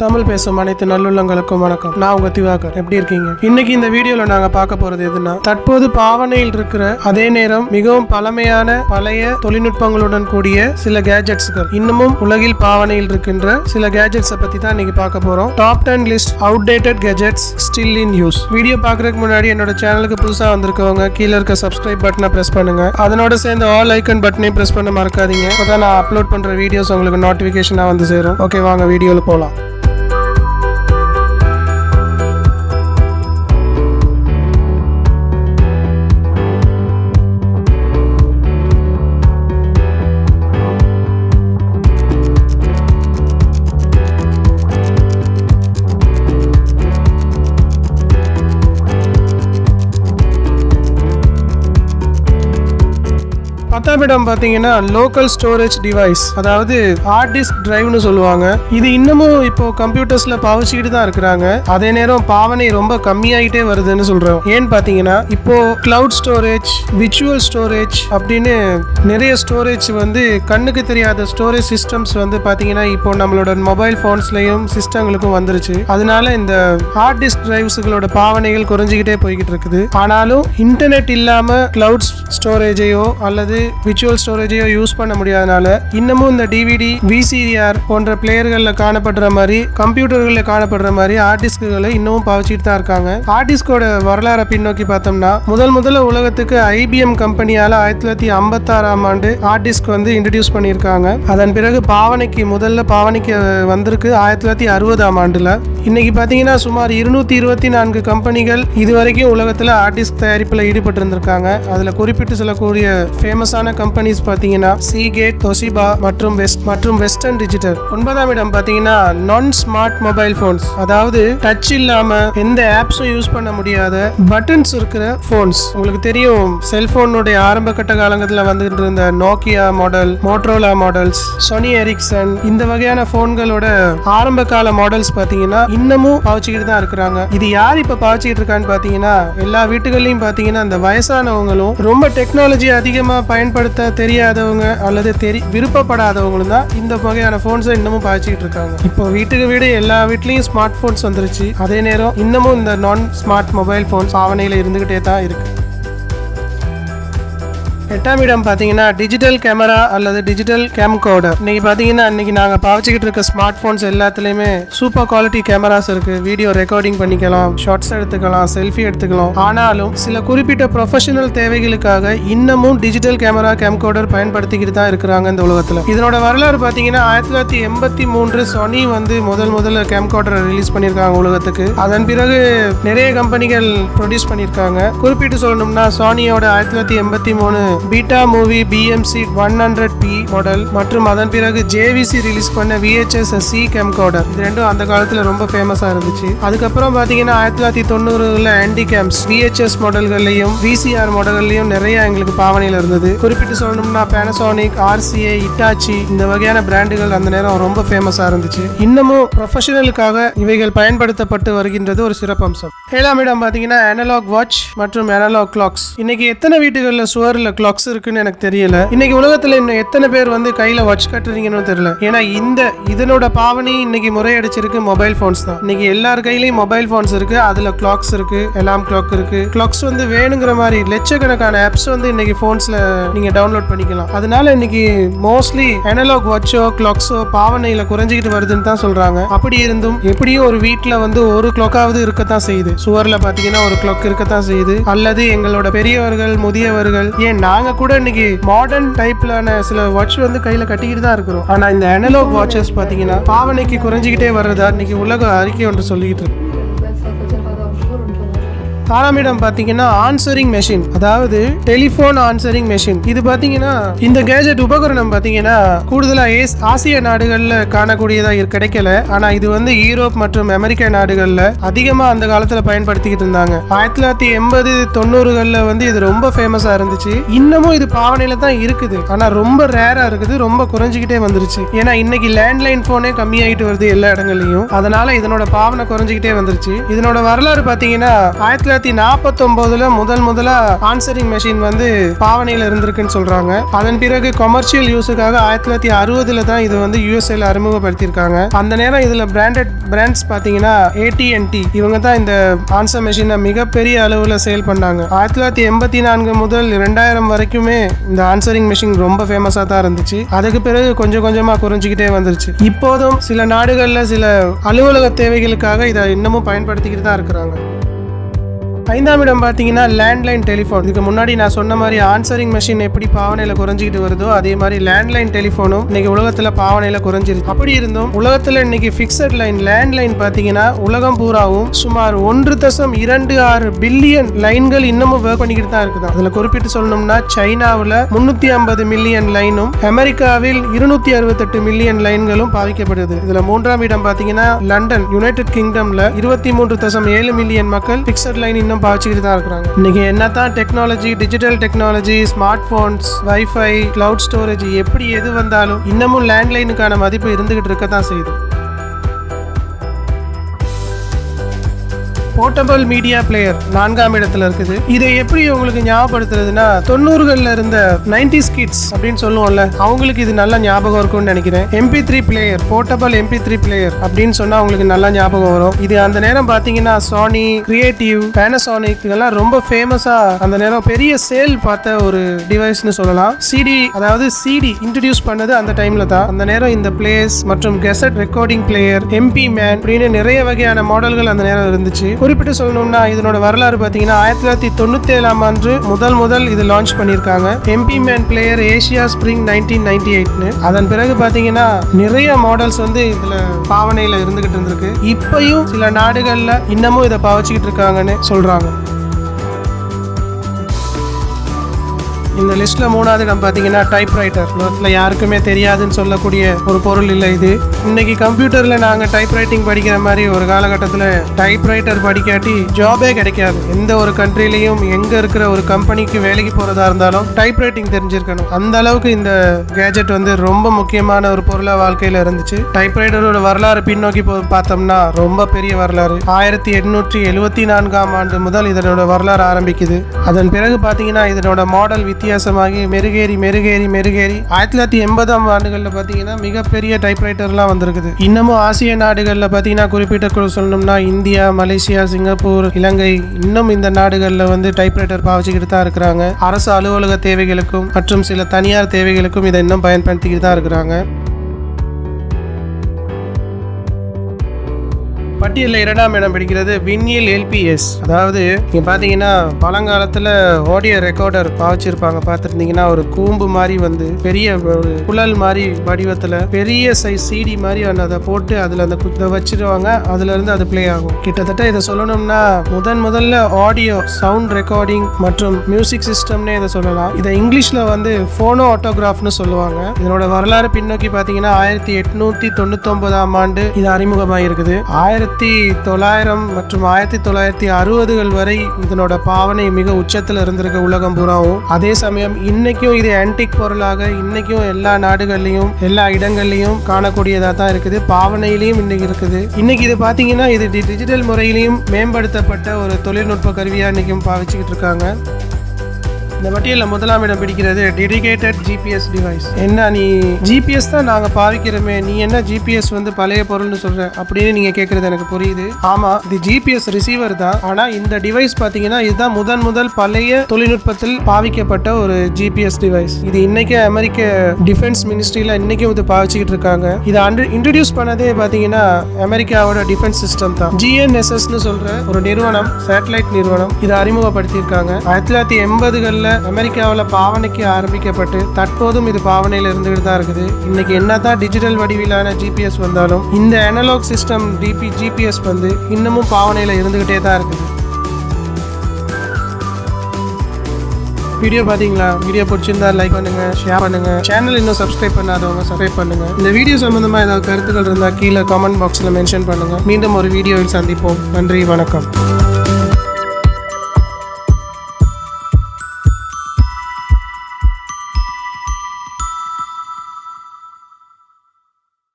தமிழ் பேசும் அனைத்து நல்லுள்ளங்களுக்கும் வணக்கம். நான் உங்க திவாகர். எப்படி இருக்கீங்க? இன்னைக்கு இந்த வீடியோல நாங்க பார்க்க போறது எதுனா, தற்போது பாவனையில் இருக்கிற அதே நேரம் மிகவும் பழமையான பழைய தொழில்நுட்பங்களுடன் கூடிய சில கேஜெட்ஸ்கள், இன்னமும் உலகில் பாவனையில் இருக்கின்ற சில கேஜெட்ஸை பத்தி தான் இன்னைக்கு பார்க்க போறோம். Top 10 list outdated gadgets still in use. Video பார்க்கறதுக்கு முன்னாடி என்னோட சேனலுக்கு புதுசா வந்திருக்கவங்க கீழே இருக்க சப்ஸ்கிரைப் பட்டனை பிரஸ் பண்ணுங்க. அதனோட சேர்ந்து ஆல் ஐக்கன் பட்டனையும் பிரஸ் பண்ண மறக்காதீங்க. அப்பதான் நான் அப்லோட் பண்ற வீடியோஸ் உங்களுக்கு நோட்டிபிகேஷனா வந்து சேரும். ஓகே, வாங்க வீடியோல போலாம். பத்தாம் பார்த்தீங்கன்னா லோக்கல் ஸ்டோரேஜ் டிவைஸ், அதாவது ஹார்ட் டிஸ்க் டிரைவ்னு சொல்லுவாங்க. இது இன்னமும் இப்போ கம்ப்யூட்டர்ஸ்ல பாவிச்சுக்கிட்டு தான் இருக்கிறாங்க. அதே நேரம் பாவனை ரொம்ப கம்மியாயிட்டே வருதுன்னு சொல்றோம். ஏன்னு பார்த்தீங்கன்னா இப்போ கிளவுட் ஸ்டோரேஜ், விர்ச்சுவல் ஸ்டோரேஜ் அப்படின்னு நிறைய ஸ்டோரேஜ் வந்து கண்ணுக்கு தெரியாத ஸ்டோரேஜ் சிஸ்டம்ஸ் வந்து பார்த்தீங்கன்னா இப்போ நம்மளோட மொபைல் போன்ஸ்லயும் சிஸ்டங்களுக்கும் வந்துருச்சு. அதனால இந்த ஹார்ட் டிஸ்க் டிரைவ்ஸ்களோட பாவனைகள் குறைஞ்சிக்கிட்டே போய்கிட்டு இருக்குது. ஆனாலும் இன்டர்நெட் இல்லாம கிளவுட் ஸ்டோரேஜையோ அல்லது விர்ச்சுவல் ஸ்டோரேஜையோ யூஸ் பண்ண முடியாதனால இன்னமும் இந்த டிவிடி, விசிஆர் போன்ற பிளேயர்களில் காணப்படுற மாதிரி, கம்ப்யூட்டர்களில் காணப்படுற மாதிரி ஹார்ட் டிஸ்குகளை இன்னமும் பாவிச்சுட்டு தான் இருக்காங்க. ஹார்ட் டிஸ்கோட வரலாறை பின்னோக்கி பார்த்தோம்னா, முதல்ல உலகத்துக்கு IBM கம்பெனியால 1956ஆம் ஆண்டு ஹார்ட் டிஸ்க் வந்து இன்ட்ரடியூஸ் பண்ணியிருக்காங்க. அதன் பிறகு பாவனைக்கு வந்திருக்கு 1960ஆம் ஆண்டுல. இன்னைக்கு பார்த்தீங்கன்னா சுமார் 224 கம்பெனிகள் இதுவரைக்கும் உலகத்தில் ஹார்ட் டிஸ்க் தயாரிப்பில் ஈடுபட்டு இருந்திருக்காங்க. அதில் குறிப்பிட்டு சொல்லக்கூடிய ஃபேமஸான கம்பெனிஸ் பார்த்தீங்கன்னா சீகேட், தொஷிபா மற்றும் வெஸ்டர்ன் டிஜிட்டல். 9ஆம் இடம் பார்த்தீங்கன்னா நான் ஸ்மார்ட் மொபைல் போன்ஸ், அதாவது டச் இல்லாம எந்த ஆப்ஸும் யூஸ் பண்ண முடியாத பட்டன்ஸ் இருக்கிற போன்ஸ். உங்களுக்கு தெரியும், செல்போனுடைய ஆரம்ப கட்ட காலங்கத்தில் வந்துட்டு இருந்த Nokia model, Motorola models, Sony Ericsson, இந்த வகையான போன்களோட ஆரம்ப கால மாடல்ஸ் பார்த்தீங்கன்னா இன்னமும் பாவிச்சுக்கிட்டு தான் இருக்கிறாங்க. இது யார் இப்ப பாவிச்சுக்கிட்டு இருக்கான்னு பார்த்தீங்கன்னா, எல்லா வீட்டுகள்லையும் பார்த்தீங்கன்னா இந்த வயசானவங்களும் ரொம்ப டெக்னாலஜி அதிகமாக பயன்படுத்த தெரியாதவங்க அல்லது விருப்பப்படாதவங்களும் தான் இந்த வகையான போன்ஸை இன்னமும் பாய்ச்சிக்கிட்டு இருக்காங்க. இப்போ வீட்டுக்கு வீடு எல்லா வீட்லயும் ஸ்மார்ட் போன்ஸ் வந்துருச்சு. அதே நேரம் இன்னமும் இந்த நான் ஸ்மார்ட் மொபைல் போன்ஸ் பாவனையில இருந்துகிட்டே தான் இருக்கு. 8ஆம் இடம் பார்த்தீங்கன்னா டிஜிட்டல் கேமரா அல்லது டிஜிட்டல் கேம்கோடர். இன்னைக்கு நாங்கள் பாவிச்சுக்கிட்டு இருக்க ஸ்மார்ட் போன்ஸ் எல்லாத்துலேயுமே சூப்பர் குவாலிட்டி கேமராஸ் இருக்கு. வீடியோ ரெக்கார்டிங் பண்ணிக்கலாம், ஷார்ட்ஸ் எடுத்துக்கலாம், செல்ஃபி எடுத்துக்கலாம். ஆனாலும் சில குறிப்பிட்ட ப்ரொஃபஷனல் தேவைகளுக்காக இன்னமும் டிஜிட்டல் கேமரா, கேம்கோடர் பயன்படுத்திக்கிட்டு தான் இருக்கிறாங்க இந்த உலகத்தில். இதனோட வரலாறு பார்த்தீங்கன்னா 1983 சோனி வந்து முதல்ல கேம்கோடரை ரிலீஸ் பண்ணியிருக்காங்க உலகத்துக்கு. அதன் பிறகு நிறைய கம்பெனிகள் ப்ரொடியூஸ் பண்ணியிருக்காங்க. குறிப்பிட்டு சொல்லணும்னா சோனியோட 1983 beta movie BMC 100P model மற்றும் அதன் பிறகு JVC ரிலீஸ் பண்ண VHS C கேம்கோடர், இது ரெண்டும் அந்த காலத்துல ரொம்ப ஃபேமஸா இருந்துச்சு. அதுக்கப்புறம் பாத்தீங்கன்னா 1990ல ஆன்டி கேம்ஸ் VHS மாடல்கள்லயும் VCR மாடல்கள்லயும் நிறைய எங்களுக்கு பாவனையில இருந்தது. குறிப்பிட்டு சொல்லணும்னா Panasonic, RCA, Hitachi இந்த வகையான பிராண்டுகள் அந்த நேரம் ரொம்ப ஃபேமஸா இருந்துச்சு. இன்னமும் ப்ரொஃபஷனலுக்காக இவைகள் பயன்படுத்தப்பட்டு வருகின்றது ஒரு சிறப்பம்சம். 7ஆம் இடம் பாத்தீங்கன்னா அனலாக் வாட்ச் மற்றும் அனலாக் கிளாக்ஸ். இன்னைக்கு எத்தனை வீட்டுகள்ல சுவர்ல கிளாக்ஸ் இருக்குன்னு எனக்கு தெரியல. இன்னைக்கு உலகத்துல இன்னும் எத்தனை பேர் வந்து கையில வாட்ச் கட்டுறீங்கன்னு தெரியல. ஏன்னா இதனோட பாவனை இன்னைக்கு முறையடிச்சிருக்கு மொபைல் போன்ஸ் தான். இன்னைக்கு எல்லார் கையிலயும் மொபைல் போன்ஸ் இருக்கு. அதுல கிளாக்ஸ் இருக்கு, அலாம் கிளாக் இருக்கு. கிளாக்ஸ் வந்து வேணுங்கிற மாதிரி லட்சக்கணக்கான ஆப்ஸ் வந்து இன்னைக்கு போன்ஸ்ல நீங்க டவுன்லோட் பண்ணிக்கலாம். அதனால இன்னைக்கு மோஸ்ட்லி அனலாக் வாட்சோ கிளாக்ஸோ பாவனையில குறைஞ்சிக்கிட்டு வருதுன்னு தான் சொல்றாங்க. அப்படி இருந்தும் எப்படியும் ஒரு வீட்டுல வந்து ஒரு கிளாக்காவது இருக்கத்தான் செய்யுது. சுவர்ல பாத்தீங்கன்னா ஒரு கிளாக் இருக்கத்தான் செய்யுது. அல்லது எங்களோட பெரியவர்கள், முதியவர்கள், ஏன் நாங்க கூட இன்னைக்கு மாடர்ன் டைப்லான சில வாட்ச் வந்து கையில கட்டிக்கிட்டு தான் இருக்கிறோம். ஆனா இந்த அனலாக் வாட்சஸ் பாத்தீங்கன்னா பாவனைக்கு குறைஞ்சிக்கிட்டே வர்றதா இன்னைக்கு உலக அறிக்கை ஒன்று சொல்லிக்கிட்டு இருக்கு. 6ஆம் இடம் பார்த்தீங்கன்னா ஆன்சரிங் மெஷின், அதாவது டெலிஃபோன் ஆன்சரிங் மெஷின். இது பார்த்தீங்கன்னா இந்த கேஜெட் உபகரணம் பார்த்தீங்கன்னா கூடுதலாக ஆசிய நாடுகளில் காணக்கூடியதா கிடைக்கல. ஆனால் இது வந்து யூரோப் மற்றும் அமெரிக்க நாடுகளில் அதிகமாக அந்த காலத்தில் பயன்படுத்திக்கிட்டு இருந்தாங்க. 1980, 90களில் வந்து இது ரொம்ப ஃபேமஸாக இருந்துச்சு. இன்னமும் இது பாவனையில் தான் இருக்குது. ஆனால் ரொம்ப ரேராக இருக்குது, ரொம்ப குறைஞ்சிக்கிட்டே வந்துருச்சு. ஏன்னா இன்னைக்கு லேண்ட்லைன் ஃபோனே கம்மியாகிட்டு வருது எல்லா இடங்கள்லையும். அதனால இதனோட பாவனை குறைஞ்சிக்கிட்டே வந்துருச்சு. இதனோட வரலாறு பார்த்தீங்கன்னா 1949 முதல்ல ஆன்சரிங் மெஷின் வந்து பாவனையில இருந்திருக்குன்னு சொல்றாங்க. அதன் பிறகு கமர்ஷியல் யூஸுக்காக 1960 தான் இது வந்து யூஎஸ்ஏல அறிமுகப்படுத்தியிருக்காங்க. அந்த நேரம் இதுல பிராண்ட்ஸ் பாத்தீங்கன்னா AT&T இவங்க தான் இந்த ஆன்சர் மெஷினை மிகப்பெரிய அளவுல சேல் பண்ணாங்க. 1984 முதல் 2000 வரைக்குமே இந்த ஆன்சரிங் மெஷின் ரொம்ப ஃபேமஸா தான் இருந்துச்சு. அதுக்கு பிறகு கொஞ்சம் கொஞ்சமா குறைஞ்சிக்கிட்டே வந்துருச்சு. இப்போதும் சில நாடுகள்ல சில அலுவலக தேவைகளுக்காக இதை இன்னமும் பயன்படுத்திக்கிட்டு தான் இருக்கிறாங்க. 5ஆம் இடம் பார்த்தீங்கன்னா லேண்ட்லைன் டெலிஃபோன். இதுக்கு முன்னாடி நான் சொன்ன மாதிரி ஆன்சரிங் மெஷின் எப்படி பாவனையில் குறைஞ்சிக்கிட்டு வருதோ அதே மாதிரி லேண்ட்லைன் டெலிஃபோனும் இன்னைக்கு உலகத்தில் பாவனையில் குறைஞ்சிருக்கு. அப்படி இருந்தும் உலகத்தில் இன்னைக்கு ஃபிக்ஸட் லைன் லேண்ட்லைன் பார்த்தீங்கன்னா உலகம் பூராவும் சுமார் 1.26 பில்லியன் லைன்கள் இன்னமும் ஒர்க் பண்ணிக்கிட்டு தான் இருக்குது. அதில் குறிப்பிட்டு சொல்லணும்னா சைனாவில் 350 மில்லியன் லைனும் அமெரிக்காவில் 268 மில்லியன் லைன்களும் பாவிக்கப்படுது. இதில் 3ஆம் இடம் பார்த்தீங்கன்னா லண்டன் யுனைடெட் கிங்டம்ல 23.7 மில்லியன் மக்கள் ஃபிக்ஸட் லைன் இன்னும் பாவிச்சுக்கிட்டு தான் இருக்கிறாங்க. இன்னைக்கு என்னதான் technology, digital technology, smart phones, wifi, cloud storage எப்படி எது வந்தாலும் இன்னமும் லேண்ட்லைனுக்கான மதிப்பு இருந்துகிட்டு இருக்க தான் செய்யுது. போர்ட்டபிள் மீடியா பிளேயர் 4ஆம் இடத்துல இருக்குது. இதை எப்படி உங்களுக்கு ஞாபகப்படுத்துறதுன்னா 90களில் இருந்த 90s கிட்ஸ் அப்படின்னு சொல்லுவோம்ல, அவங்களுக்கு இது நல்லா ஞாபகம் இருக்கும்னு நினைக்கிறேன். MP3 player, portable MP3 player அப்படின்னு சொன்னா உங்களுக்கு நல்லா ஞாபகம் வரும். இது அந்த நேரம் பாத்தீங்கன்னா சோனி, கிரியேட்டிவ், பேனசோனிக் இதெல்லாம் ரொம்ப ஃபேமஸா அந்த நேரம் பெரிய சேல் பார்த்த ஒரு டிவைஸ்னு சொல்லலாம். சிடி இன்ட்ரடியூஸ் பண்ணது அந்த டைம்ல தான். அந்த நேரம் இந்த பிளேயர்ஸ் மற்றும் gazette recording player, MP man அப்படின்னு நிறைய வகையான மாடல்கள் அந்த நேரம் இருந்துச்சு. குறிப்பிட்டு சொல்லணும்னா இதனோட வரலாறு பார்த்தீங்கன்னா 1997ஆம் ஆண்டு முதல் இது லான்ச் பண்ணியிருக்காங்க. MP man player Asia spring 1998. அதன் பிறகு பார்த்தீங்கன்னா நிறைய மாடல்ஸ் வந்து இதுல பாவனையில இருந்துகிட்டு இருந்திருக்கு. இப்பயும் சில நாடுகள்ல இன்னமும் இதை பாவச்சிக்கிட்டு இருக்காங்கன்னு சொல்றாங்க. இந்த லிஸ்ட்ல 3ஆவது இடம் பார்த்தீங்கன்னா டைப்ரைட்டர். லோகத்தில் யாருக்குமே தெரியாதுன்னு சொல்லக்கூடிய ஒரு பொருள் இல்லை இது. இன்னைக்கு கம்ப்யூட்டர்ல நாங்கள் டைப்ரைட்டிங் படிக்கிற மாதிரி ஒரு காலகட்டத்தில் டைப்ரைட்டர் படிக்காட்டி ஜாபே கிடைக்காது. எந்த ஒரு கண்ட்ரிலையும் எங்க இருக்கிற ஒரு கம்பெனிக்கு வேலைக்கு போறதா இருந்தாலும் டைப்ரைட்டிங் தெரிஞ்சிருக்கணும். அந்த அளவுக்கு இந்த கேஜெட் வந்து ரொம்ப முக்கியமான ஒரு பொருளா வாழ்க்கையில இருந்துச்சு. டைப்ரைட்டரோட வரலாறு பின்னோக்கி பார்த்தோம்னா ரொம்ப பெரிய வரலாறு. 1874ஆம் ஆண்டு முதல் இதனோட வரலாறு ஆரம்பிக்குது. அதன் பிறகு பார்த்தீங்கன்னா இதனோட மாடல் வித்தியாசமாகி மெருகேறி 1980ஆம் ஆண்டுகளில் பார்த்தீங்கன்னா மிகப்பெரிய டைப்ரைட்டர்லாம் வந்திருக்குது. இன்னமும் ஆசிய நாடுகளில் பார்த்தீங்கன்னா குறிப்பிட்ட சொல்லணும்னா இந்தியா, மலேசியா, சிங்கப்பூர், இலங்கை இன்னும் இந்த நாடுகளில் வந்து டைப்ரைட்டர் பாவிச்சுக்கிட்டு தான் இருக்கிறாங்க. அரசு அலுவலக தேவைகளுக்கும் மற்றும் சில தனியார் தேவைகளுக்கும் இதை இன்னும் பயன்படுத்திக்கிட்டு தான் இருக்கிறாங்க. பட்டியலில் 2ஆம் இடம் பிடிக்கிறது வின்யில் LPS. அதாவது இங்கே பார்த்தீங்கன்னா பழங்காலத்தில் ஆடியோ ரெக்கார்டர் பாவச்சிருப்பாங்க. பார்த்துருந்தீங்கன்னா ஒரு கூம்பு மாதிரி வந்து பெரிய ஒரு குழல் மாதிரி வடிவத்தில் பெரிய சைஸ் CD மாதிரி அதை போட்டு அதில் அந்த இதை வச்சிருவாங்க. அதுலேருந்து அது பிளே ஆகும். கிட்டத்தட்ட இதை சொல்லணும்னா முதல்ல ஆடியோ சவுண்ட் ரெக்கார்டிங் மற்றும் மியூசிக் சிஸ்டம்னே இதை சொல்லலாம். இதை இங்கிலீஷில் வந்து ஃபோனோ ஆட்டோகிராஃப்னு சொல்லுவாங்க. இதனோட வரலாறு பின்னோக்கி பார்த்தீங்கன்னா 1899ஆம் ஆண்டு இது அறிமுகமாக இருக்குது. 1900 மற்றும் 1960கள் வரை இதனோட பாவனை மிக உச்சத்தில் இருந்திருக்க உலகம் பூராவும். அதே சமயம் இன்னைக்கும் இது ஆன்டிக் பொருளாக இன்னைக்கும் எல்லா நாடுகள்லையும் எல்லா இடங்கள்லையும் காணக்கூடியதா தான் இருக்குது. பாவனையிலையும் இன்னைக்கு இருக்குது. இன்னைக்கு இது பாத்தீங்கன்னா இது டிஜிட்டல் முறையிலையும் மேம்படுத்தப்பட்ட ஒரு தொழில்நுட்ப கருவியா இன்னைக்கும் பாவிச்சுக்கிட்டு இருக்காங்க. இந்த பட்டியலில் 1ஆம் இடம் பிடிக்கிறது டெடிகேட்டட் GPS டிவைஸ். என்ன நீ GPS தான் நாங்கள் பாவிக்கிறோமே, நீ என்ன GPS வந்து பழைய பொருள்னு சொல்ற அப்படின்னு நீங்க கேட்கறது எனக்கு புரியுது. ஆமா, இது GPS ரிசீவர் தான். ஆனா இந்த டிவைஸ் பாத்தீங்கன்னா இதுதான் முதல் பழைய தொழில்நுட்பத்தில் பாவிக்கப்பட்ட ஒரு GPS டிவைஸ். இது இன்னைக்கு அமெரிக்க டிஃபென்ஸ் மினிஸ்ட்ரியில இன்னைக்கும் இது பாவிச்சுக்கிட்டு இருக்காங்க. இதை இன்ட்ரடியூஸ் பண்ணதே பாத்தீங்கன்னா அமெரிக்காவோட டிஃபென்ஸ் சிஸ்டம் தான். GNSSன்னு சொல்ற ஒரு நிறுவனம், சேட்டலைட் நிறுவனம் இதை அறிமுகப்படுத்தியிருக்காங்க. 1980களில் அமெரிக்காவில் பாவனைக்கு ஆரம்பிக்கப்பட்டு தற்போதும் இது பாவனையில் இருந்துகிட்டு தான் இருக்குது. இன்னைக்கு என்னதான் டிஜிட்டல் வடிவிலான GPS வந்தாலும் இந்த அனலாக் சிஸ்டம் GPS வந்து இன்னமும் பாவனையில் இருந்துகிட்டே தான் இருக்குது. வீடியோ பார்த்தீங்களா? வீடியோ பிடிச்சிருந்தா லைக் பண்ணுங்க, ஷேர் பண்ணுங்க. சேனல் இன்னும் சப்ஸ்கிரைப் பண்ணாதவங்க சப்ஸ்கிரைப் பண்ணுங்க. இந்த வீடியோ சம்பந்தமா ஏதாவது கருத்துக்கள் இருந்தால் கீழே கமெண்ட் பாக்ஸில் மென்ஷன் பண்ணுங்க. மீண்டும் ஒரு வீடியோவில் சந்திப்போம். நன்றி, வணக்கம்.